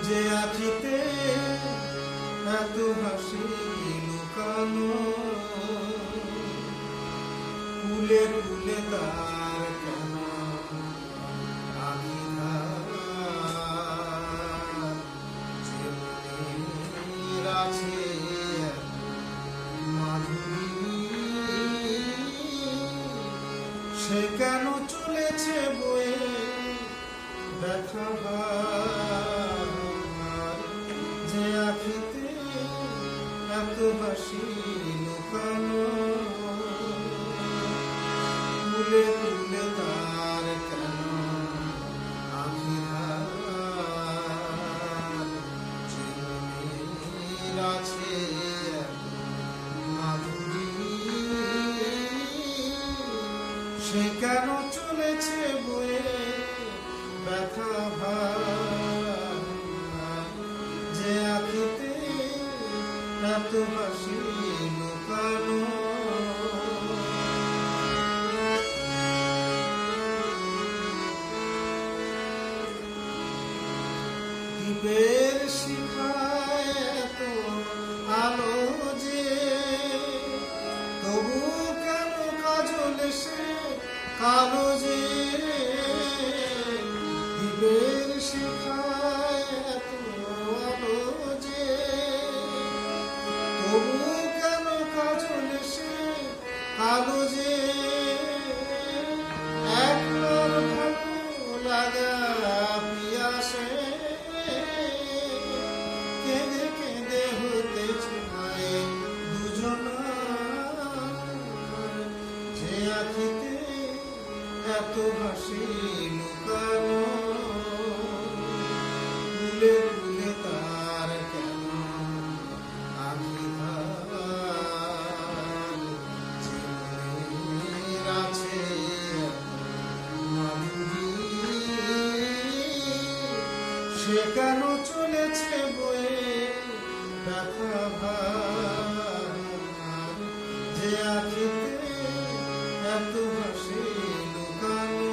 যে আখিতে এত হাসি লুকানো, কুলে কুলে তার কেন আখি আছে মাধুরী, সে কেন চলেছে বয়ে ব্যথা ভার, যে আখিতে এত হাসি লুকানো, কুলে কুলে তার কেন আখি আছে মাধুরী, সে কেন চলেছে বয়ে ব্যথা ভার, যে আখিতে এত হাসি লুকানো। দ্বীপের শিখায় এত আলো যে, তবু কেন কাজল সে কালো যে, দ্বীপের শিখায় এত আলো যে, তবু কেন কাজল সে কালো যে, একবার ভালো লাগা পিয়াসে কেঁদে কেঁদে হতেছে মায়ে দুজনা, যে আখিতে এত হাসি লুকানো, কুলে কুলে তার কেন আখি আছে মাধুরী, সে কেন চলেছে বয়ে ব্যথা ভার, যে আখিতে এত হাসি লুকানো।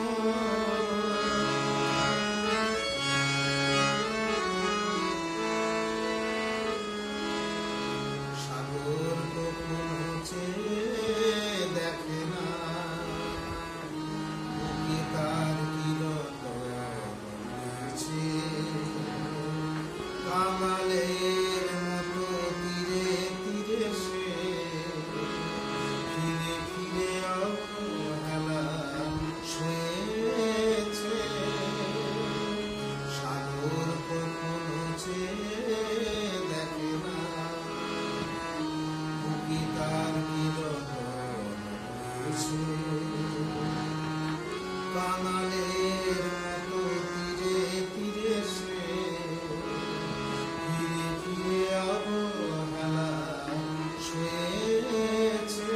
সাগর কখনো চেয়ে দেখে না, তার কিরছে কাঙালের মতো তীরে তীরে সে ফিরে ফিরে অবহেলা শুয়েছে। সাগর কখনো চেয়ে দেখে না, বুকি তার কিরছে কাঙালের মতো তীরে তীরে সে ফিরে ফিরে অবহেলা শুয়েছে।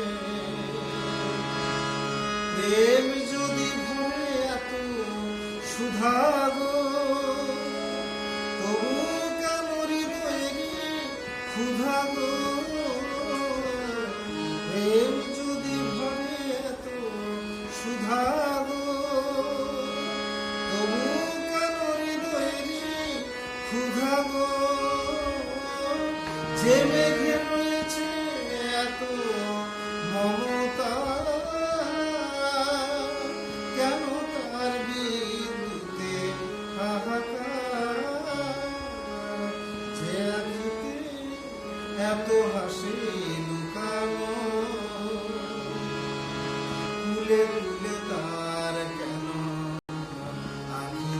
প্রেম যদি ভরে এত সুধা গো, তবু কেন হৃদয়েরই ক্ষুধা গো, প্রেম যদি ভরে এত সুধা গো, তবু কেন হৃদয়েরই ক্ষুধা গো, যে মেঘে রয়েছে এত মমতা, কেন তার বিদ্যুতে হাহাকার, যে আখিতে এত হাসি লুকানো, কুলে কুলে তার কেন আখি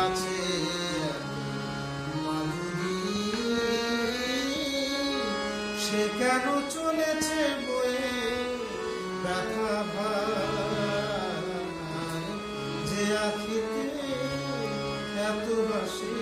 আছে মাধুরী, সে কেন চলেছে বয়ে ব্যথা ভার, যে আখিতে এত হাসি